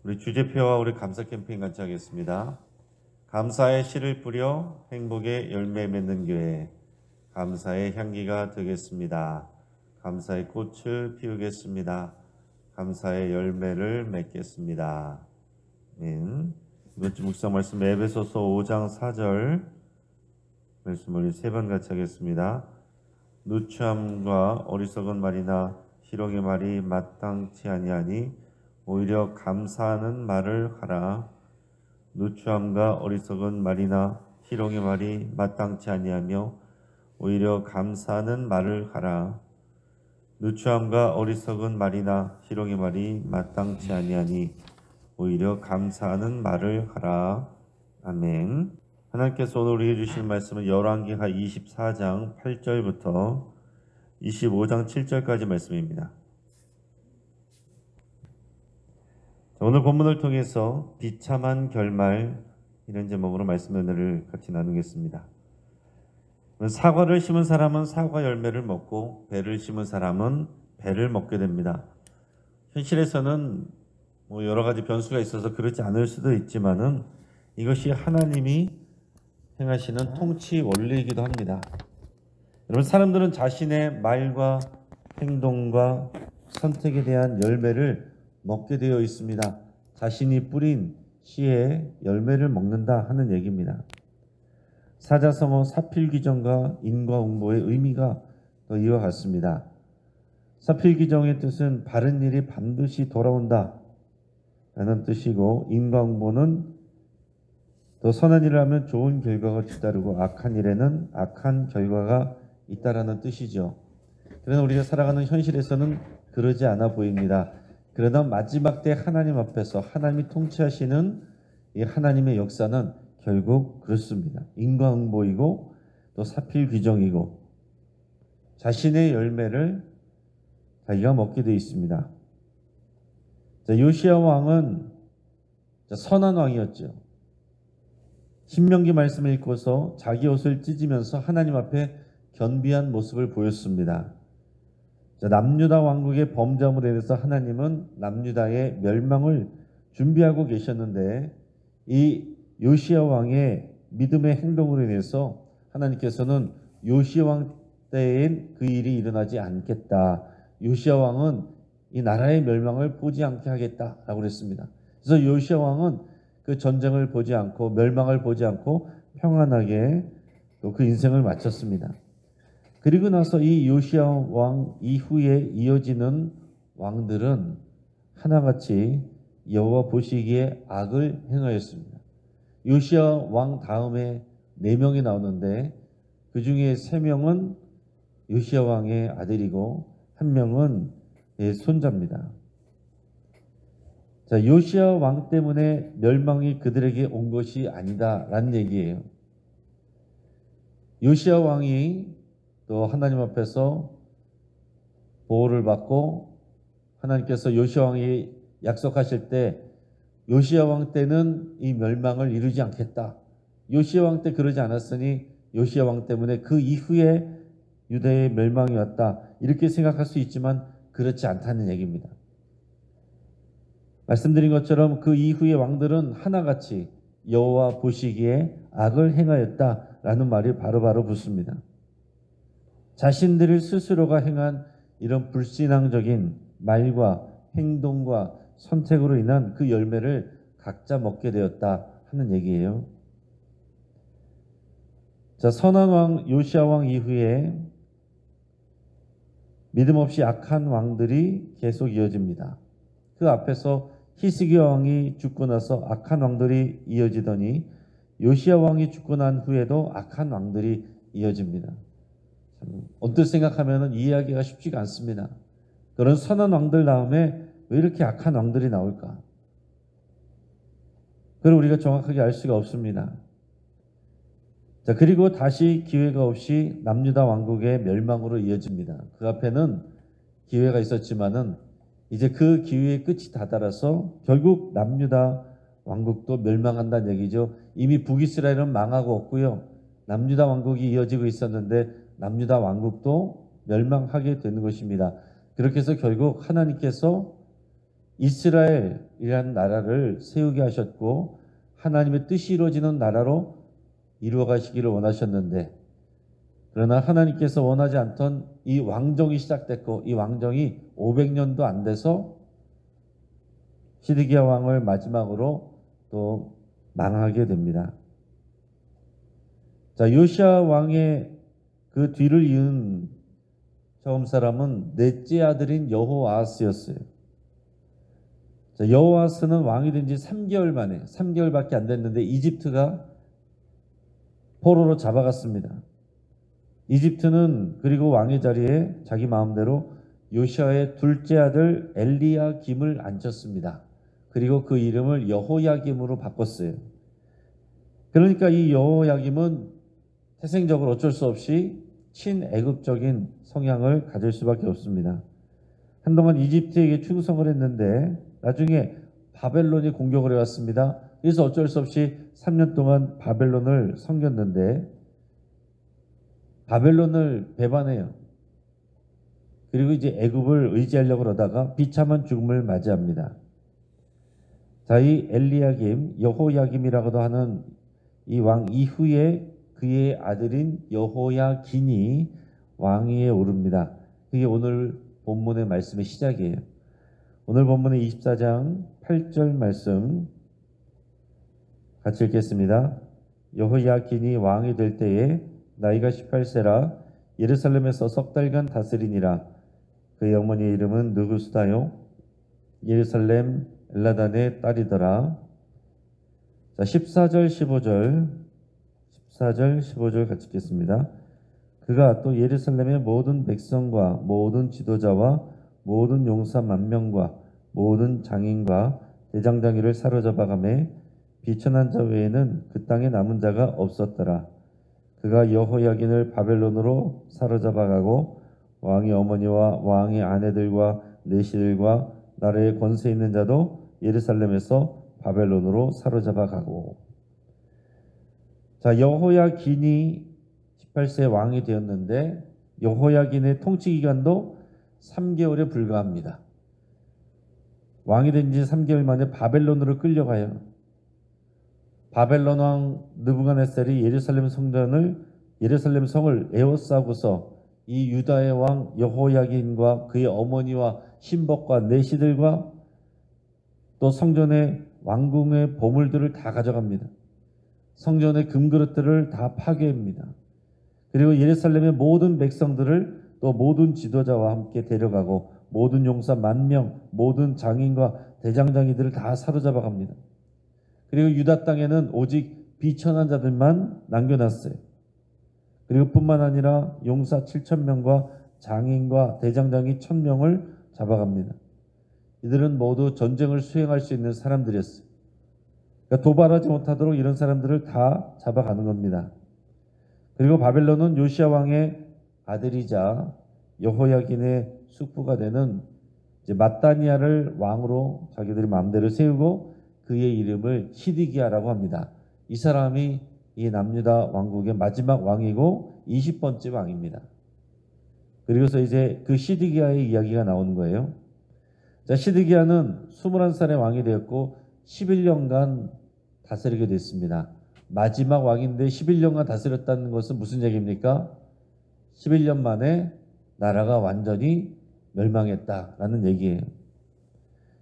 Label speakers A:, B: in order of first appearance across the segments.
A: 우리 주제표와 우리 감사 캠페인 같이 하겠습니다. 감사의 씨를 뿌려 행복의 열매 맺는 교회, 감사의 향기가 되겠습니다. 감사의 꽃을 피우겠습니다. 감사의 열매를 맺겠습니다. 이번 주 묵상 말씀 에베소서 5장 4절 말씀을 세 번 같이 하겠습니다. 누추함과 어리석은 말이나 희롱의 말이 마땅치 아니하니 오히려 감사하는 말을 하라. 누추함과 어리석은 말이나 희롱의 말이 마땅치 아니하며 오히려 감사하는 말을 하라. 누추함과 어리석은 말이나 희롱의 말이 마땅치 아니하니 오히려 감사하는 말을 하라. 아멘. 하나님께서 오늘 우리에게 주실 말씀은 열왕기하 24장 8절부터 25장 7절까지 말씀입니다. 오늘 본문을 통해서 비참한 결말, 이런 제목으로 말씀 은혜를 같이 나누겠습니다. 사과를 심은 사람은 사과 열매를 먹고 배를 심은 사람은 배를 먹게 됩니다. 현실에서는 여러 가지 변수가 있어서 그렇지 않을 수도 있지만은 이것이 하나님이 행하시는 통치 원리이기도 합니다. 여러분, 사람들은 자신의 말과 행동과 선택에 대한 열매를 먹게 되어 있습니다. 자신이 뿌린 씨의 열매를 먹는다 하는 얘기입니다. 사자성어 사필귀정과 인과응보의 의미가 또 이와 같습니다. 사필귀정의 뜻은 바른 일이 반드시 돌아온다 라는 뜻이고, 인과응보는 또 선한 일을 하면 좋은 결과가 뒤따르고 악한 일에는 악한 결과가 있다라는 뜻이죠. 그러나 우리가 살아가는 현실에서는 그러지 않아 보입니다. 그러나 마지막 때 하나님 앞에서 하나님이 통치하시는 이 하나님의 역사는 결국 그렇습니다. 인과응보이고 또 사필귀정이고 자신의 열매를 자기가 먹게 되어 있습니다. 요시야 왕은 선한 왕이었죠. 신명기 말씀을 읽고서 자기 옷을 찢으면서 하나님 앞에 견비한 모습을 보였습니다. 남유다 왕국의 범죄함으로 인해서 하나님은 남유다의 멸망을 준비하고 계셨는데, 이 요시야 왕의 믿음의 행동으로 인해서 하나님께서는 요시야 왕 때엔 그 일이 일어나지 않겠다. 요시야 왕은 이 나라의 멸망을 보지 않게 하겠다라고 그랬습니다. 그래서 요시야 왕은 그 전쟁을 보지 않고 멸망을 보지 않고 평안하게 또 그 인생을 마쳤습니다. 그리고 나서 이 요시야 왕 이후에 이어지는 왕들은 하나같이 여호와 보시기에 악을 행하였습니다. 요시야 왕 다음에 4명이 나오는데 그 중에 3명은 요시야 왕의 아들이고 1명은 손자입니다. 요시야 왕 때문에 멸망이 그들에게 온 것이 아니다라는 얘기예요. 요시야 왕이 또 하나님 앞에서 보호를 받고 하나님께서 요시야 왕이 약속하실 때 요시야 왕 때는 이 멸망을 이루지 않겠다. 요시야 왕 때 그러지 않았으니 요시야 왕 때문에 그 이후에 유다의 멸망이 왔다. 이렇게 생각할 수 있지만 그렇지 않다는 얘기입니다. 말씀드린 것처럼 그 이후의 왕들은 하나같이 여호와 보시기에 악을 행하였다라는 말이 바로바로 붙습니다. 자신들을 스스로가 행한 이런 불신앙적인 말과 행동과 선택으로 인한 그 열매를 각자 먹게 되었다 하는 얘기예요. 선한 왕 요시야 왕 이후에 믿음 없이 악한 왕들이 계속 이어집니다. 그 앞에서 히스기야 왕이 죽고 나서 악한 왕들이 이어지더니 요시야 왕이 죽고 난 후에도 악한 왕들이 이어집니다. 언뜻 생각하면 이해하기가 쉽지가 않습니다. 그런 선한 왕들 다음에 왜 이렇게 악한 왕들이 나올까? 그걸 우리가 정확하게 알 수가 없습니다. 그리고 다시 기회가 없이 남유다 왕국의 멸망으로 이어집니다. 그 앞에는 기회가 있었지만은 이제 그 기회의 끝이 다다라서 결국 남유다 왕국도 멸망한다는 얘기죠. 이미 북이스라엘은 망하고 없고요. 남유다 왕국이 이어지고 있었는데 남유다 왕국도 멸망하게 되는 것입니다. 그렇게 해서 결국 하나님께서 이스라엘 이스라엘이라는 나라를 세우게 하셨고 하나님의 뜻이 이루어지는 나라로 이루어 가시기를 원하셨는데, 그러나 하나님께서 원하지 않던 이 왕정이 시작됐고, 이 왕정이 500년도 안 돼서 시드기야 왕을 마지막으로 또 망하게 됩니다. 자, 요시야 왕의 그 뒤를 이은 처음 사람은 넷째 아들인 여호아스였어요. 자, 여호아스는 왕이 된 지 3개월 만에, 3개월밖에 안 됐는데 이집트가 포로로 잡아갔습니다. 이집트는 그리고 왕의 자리에 자기 마음대로 요시아의 둘째 아들 엘리야김을 앉혔습니다. 그리고 그 이름을 여호야김으로 바꿨어요. 그러니까 이 여호야김은 태생적으로 어쩔 수 없이 친애국적인 성향을 가질 수밖에 없습니다. 한동안 이집트에게 충성을 했는데 나중에 바벨론이 공격을 해왔습니다. 그래서 어쩔 수 없이 3년 동안 바벨론을 섬겼는데 바벨론을 배반해요. 그리고 이제 애굽을 의지하려고 그러다가 비참한 죽음을 맞이합니다. 자, 이 엘리야김, 여호야김이라고도 하는 이 왕 이후에 그의 아들인 여호야긴이 왕위에 오릅니다. 그게 오늘 본문의 말씀의 시작이에요. 오늘 본문의 24장 8절 말씀 같이 읽겠습니다. 여호야긴이 왕이 될 때에 나이가 18세라 예루살렘에서 석 달간 다스리니라. 그의 어머니의 이름은 느구스다요 예루살렘 엘라단의 딸이더라. 자, 14절 15절 같이 읽겠습니다. 그가 또 예루살렘의 모든 백성과 모든 지도자와 모든 용사 10,000명과 모든 장인과 대장장이를 사로잡아가매 비천한 자 외에는 그 땅에 남은 자가 없었더라. 그가 여호야긴을 바벨론으로 사로잡아가고 왕의 어머니와 왕의 아내들과 내시들과 나라의 권세 있는 자도 예루살렘에서 바벨론으로 사로잡아가고. 자, 여호야긴이 18세 왕이 되었는데 여호야긴의 통치 기간도 3개월에 불과합니다. 왕이 된 지 3개월 만에 바벨론으로 끌려가요. 바벨론 왕 느부갓네살이 예루살렘 성을 에워싸고서 이 유다의 왕 여호야긴과 그의 어머니와 신복과 내시들과 또 성전의 왕궁의 보물들을 다 가져갑니다. 성전의 금그릇들을 다 파괴합니다. 그리고 예루살렘의 모든 백성들을 또 모든 지도자와 함께 데려가고 모든 용사 10,000명, 모든 장인과 대장장이들을 다 사로잡아갑니다. 그리고 유다 땅에는 오직 비천한 자들만 남겨놨어요. 그리고 뿐만 아니라 용사 7,000명과 장인과 대장장이 1,000명을 잡아갑니다. 이들은 모두 전쟁을 수행할 수 있는 사람들이었어요. 그러니까 도발하지 못하도록 이런 사람들을 다 잡아가는 겁니다. 그리고 바벨론은 요시야 왕의 아들이자 여호야긴의 숙부가 되는 이제 마따니아를 왕으로 자기들이 마음대로 세우고 그의 이름을 시드기야라고 합니다. 이 사람이 이 남유다 왕국의 마지막 왕이고 20번째 왕입니다. 그리고서 이제 그 시드기야의 이야기가 나오는 거예요. 자, 시드기야는 21살의 왕이 되었고 11년간 다스리게 됐습니다. 마지막 왕인데 11년간 다스렸다는 것은 무슨 얘기입니까? 11년 만에 나라가 완전히 멸망했다라는 얘기예요.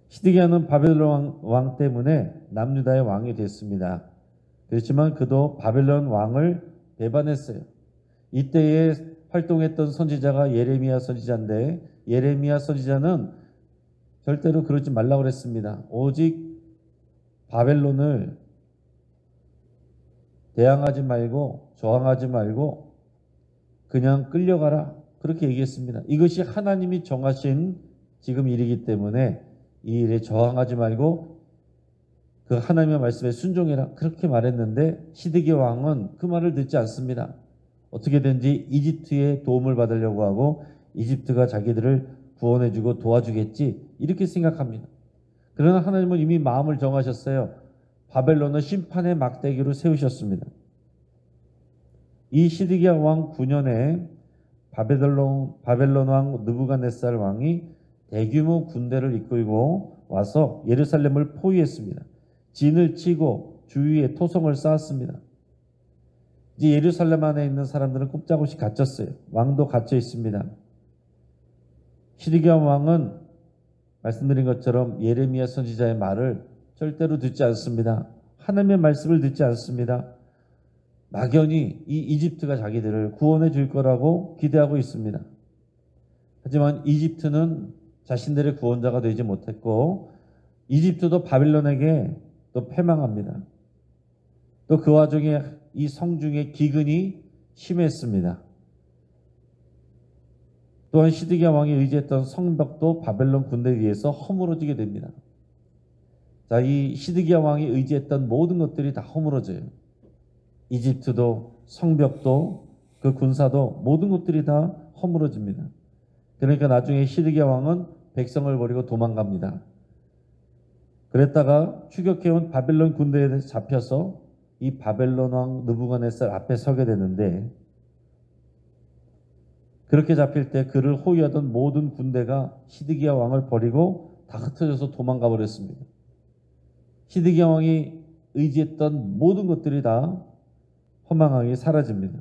A: 시드기야는 바벨론 왕 때문에 남유다의 왕이 됐습니다. 그렇지만 그도 바벨론 왕을 배반했어요. 이때에 활동했던 선지자가 예레미야 선지자인데 예레미야 선지자는 절대로 그러지 말라고 그랬습니다. 오직 바벨론을 대항하지 말고 저항하지 말고 그냥 끌려가라, 그렇게 얘기했습니다. 이것이 하나님이 정하신 지금 일이기 때문에 이 일에 저항하지 말고 그 하나님의 말씀에 순종해라, 그렇게 말했는데 시드기야 왕은 그 말을 듣지 않습니다. 어떻게든지 이집트의 도움을 받으려고 하고 이집트가 자기들을 구원해주고 도와주겠지, 이렇게 생각합니다. 그러나 하나님은 이미 마음을 정하셨어요. 바벨론을 심판의 막대기로 세우셨습니다. 이 시드기야 왕 9년에 바벨론 왕 느부갓네살 왕이 대규모 군대를 이끌고 와서 예루살렘을 포위했습니다. 진을 치고 주위에 토성을 쌓았습니다. 이제 예루살렘 안에 있는 사람들은 꼼짝없이 갇혔어요. 왕도 갇혀 있습니다. 시드기야 왕은 말씀드린 것처럼 예레미야 선지자의 말을 절대로 듣지 않습니다. 하나님의 말씀을 듣지 않습니다. 막연히 이 이집트가 자기들을 구원해 줄 거라고 기대하고 있습니다. 하지만 이집트는 자신들의 구원자가 되지 못했고 이집트도 바빌론에게 또 패망합니다. 또 그 와중에 이 성중의 기근이 심했습니다. 또한 시드기야 왕이 의지했던 성벽도 바벨론 군대에 의해서 허물어지게 됩니다. 자, 이 시드기야 왕이 의지했던 모든 것들이 다 허물어져요. 이집트도 성벽도 그 군사도 모든 것들이 다 허물어집니다. 그러니까 나중에 시드기야 왕은 백성을 버리고 도망갑니다. 그랬다가 추격해온 바벨론 군대에 잡혀서 이 바벨론 왕 느부갓네살 앞에 서게 되는데 그렇게 잡힐 때 그를 호위하던 모든 군대가 시드기야 왕을 버리고 다 흩어져서 도망가 버렸습니다. 시드기야 왕이 의지했던 모든 것들이 다 허망하게 사라집니다.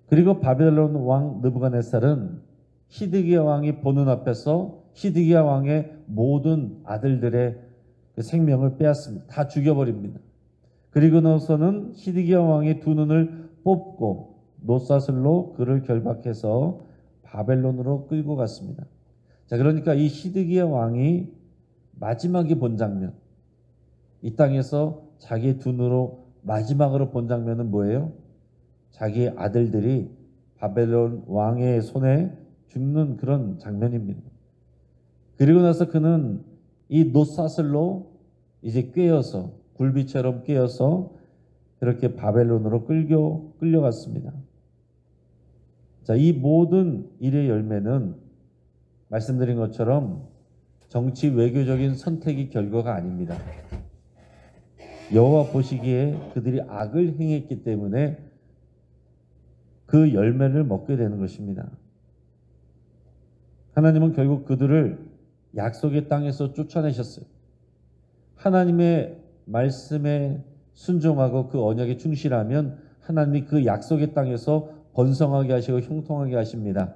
A: 그리고 바벨론 왕 느부갓네살은 시드기야 왕이 보는 앞에서 시드기야 왕의 모든 아들들의 그 생명을 빼앗습니다. 다 죽여버립니다. 그리고 나서는 시드기야 왕이 두 눈을 뽑고 노사슬로 그를 결박해서 바벨론으로 끌고 갔습니다. 자, 그러니까 이 시드기야 왕이 마지막에 본 장면, 이 땅에서 자기의 두 눈으로 마지막으로 본 장면은 뭐예요? 자기의 아들들이 바벨론 왕의 손에 죽는 그런 장면입니다. 그리고 나서 그는 이 노사슬로 이제 꿰어서 굴비처럼 꿰어서 그렇게 바벨론으로 끌려갔습니다. 자, 이 모든 일의 열매는 말씀드린 것처럼 정치 외교적인 선택이 결과가 아닙니다. 여호와 보시기에 그들이 악을 행했기 때문에 그 열매를 먹게 되는 것입니다. 하나님은 결국 그들을 약속의 땅에서 쫓아내셨어요. 하나님의 말씀에 순종하고 그 언약에 충실하면 하나님이 그 약속의 땅에서 번성하게 하시고 형통하게 하십니다.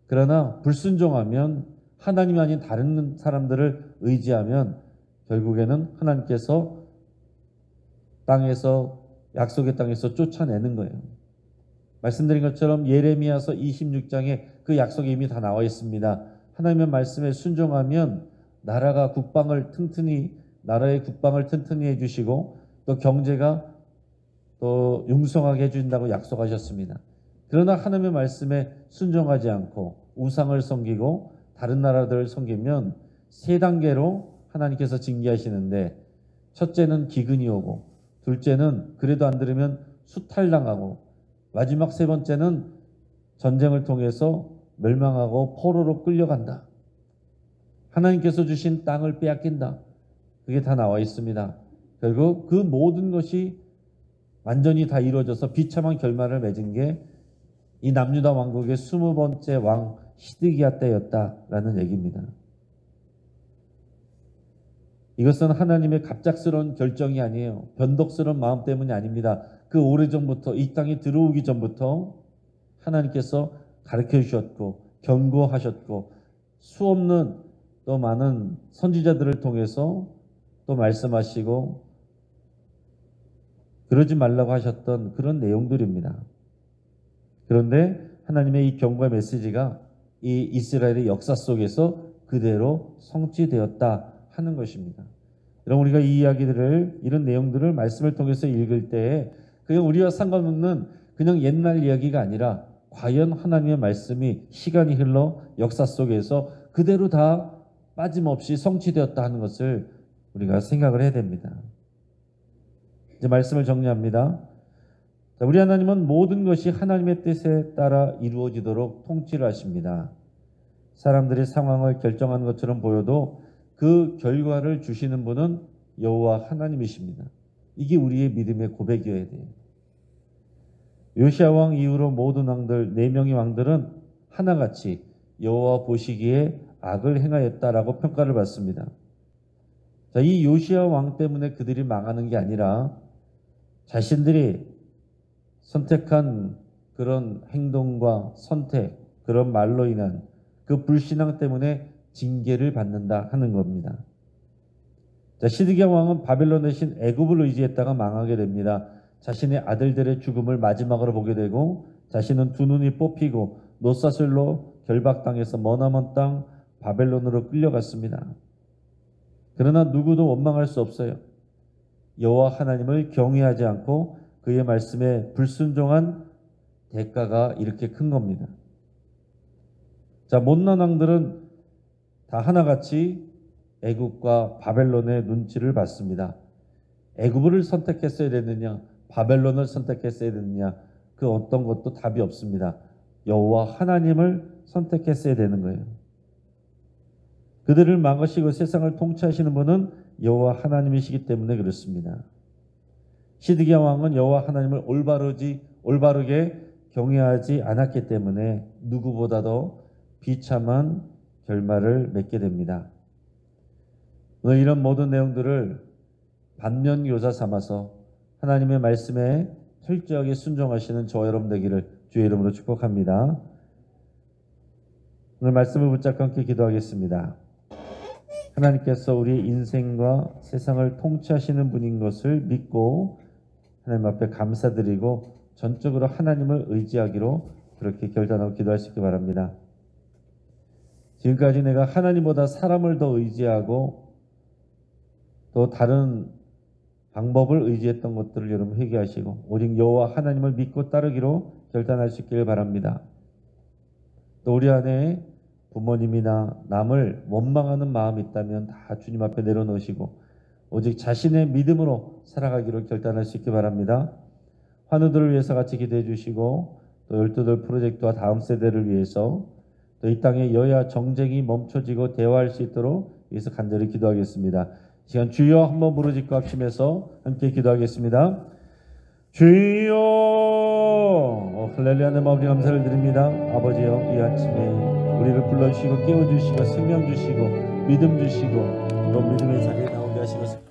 A: 그러나 불순종하면 하나님이 아닌 다른 사람들을 의지하면 결국에는 하나님께서 약속의 땅에서 쫓아내는 거예요. 말씀드린 것처럼 예레미야서 26장에 그 약속이 이미 다 나와 있습니다. 하나님의 말씀에 순종하면 나라의 국방을 튼튼히 해주시고 또 경제가 또 융성하게 해준다고 약속하셨습니다. 그러나 하나님의 말씀에 순종하지 않고 우상을 섬기고 다른 나라들을 섬기면 세 단계로 하나님께서 징계하시는데 첫째는 기근이 오고 둘째는 그래도 안 들으면 수탈당하고 마지막 세 번째는 전쟁을 통해서 멸망하고 포로로 끌려간다. 하나님께서 주신 땅을 빼앗긴다. 그게 다 나와 있습니다. 결국 그 모든 것이 완전히 다 이루어져서 비참한 결말을 맺은 게 이 남유다 왕국의 20번째 왕 시드기야 때였다라는 얘기입니다. 이것은 하나님의 갑작스러운 결정이 아니에요. 변덕스러운 마음 때문이 아닙니다. 그 오래전부터 이 땅에 들어오기 전부터 하나님께서 가르쳐 주셨고 경고하셨고 수없는 또 많은 선지자들을 통해서 또 말씀하시고 그러지 말라고 하셨던 그런 내용들입니다. 그런데 하나님의 이 경고의 메시지가 이 이스라엘의 역사 속에서 그대로 성취되었다 하는 것입니다. 여러분, 우리가 이 이야기들을 이런 내용들을 말씀을 통해서 읽을 때 그냥 우리와 상관없는 그냥 옛날 이야기가 아니라 과연 하나님의 말씀이 시간이 흘러 역사 속에서 그대로 다 빠짐없이 성취되었다 하는 것을 우리가 생각을 해야 됩니다. 이제 말씀을 정리합니다. 자, 우리 하나님은 모든 것이 하나님의 뜻에 따라 이루어지도록 통치를 하십니다. 사람들이 상황을 결정하는 것처럼 보여도 그 결과를 주시는 분은 여호와 하나님이십니다. 이게 우리의 믿음의 고백이어야 돼요. 요시야 왕 이후로 모든 왕들 4명의 왕들은 하나같이 여호와 보시기에 악을 행하였다라고 평가를 받습니다. 자, 이 요시야 왕 때문에 그들이 망하는 게 아니라 자신들이 선택한 그런 행동과 선택, 그런 말로 인한 그 불신앙 때문에 징계를 받는다 하는 겁니다. 자, 시드기야 왕은 바벨론의 신 애굽을 의지했다가 망하게 됩니다. 자신의 아들들의 죽음을 마지막으로 보게 되고 자신은 두 눈이 뽑히고 노사슬로 결박당해서 머나먼 땅 바벨론으로 끌려갔습니다. 그러나 누구도 원망할 수 없어요. 여호와 하나님을 경외하지 않고 그의 말씀에 불순종한 대가가 이렇게 큰 겁니다. 자, 못난 왕들은 다 하나같이 애굽과 바벨론의 눈치를 봤습니다. 애굽을 선택했어야 됐느냐, 바벨론을 선택했어야 됐느냐, 그 어떤 것도 답이 없습니다. 여호와 하나님을 선택했어야 되는 거예요. 그들을 막으시고 세상을 통치하시는 분은 여호와 하나님이시기 때문에 그렇습니다. 시드기야 왕은 여호와 하나님을 올바르게 경외하지 않았기 때문에 누구보다도 비참한 결말을 맺게 됩니다. 오늘 이런 모든 내용들을 반면교사 삼아서 하나님의 말씀에 철저하게 순종하시는 저와 여러분 되기를 주의 이름으로 축복합니다. 오늘 말씀을 붙잡고 함께 기도하겠습니다. 하나님께서 우리의 인생과 세상을 통치하시는 분인 것을 믿고 하나님 앞에 감사드리고 전적으로 하나님을 의지하기로 그렇게 결단하고 기도할 수 있기 바랍니다. 지금까지 내가 하나님보다 사람을 더 의지하고 또 다른 방법을 의지했던 것들을 여러분 회개하시고 오직 여호와 하나님을 믿고 따르기로 결단할 수 있기를 바랍니다. 또 우리 안에 부모님이나 남을 원망하는 마음이 있다면 다 주님 앞에 내려놓으시고 오직 자신의 믿음으로 살아가기로 결단할 수 있기 바랍니다. 환우들을 위해서 같이 기도해 주시고 또 열두들 프로젝트와 다음 세대를 위해서 또 이 땅의 여야 정쟁이 멈춰지고 대화할 수 있도록 위해서 간절히 기도하겠습니다. 시간 주여 한번 부르짖고 합심해서 함께 기도하겠습니다. 주여 할렐루야. 내 마음으로 감사를 드립니다. 아버지여 이 아침에 우리를 불러주시고 깨워주시고 생명 주시고 믿음 주시고 또 믿음의 자리에 나오게 하시고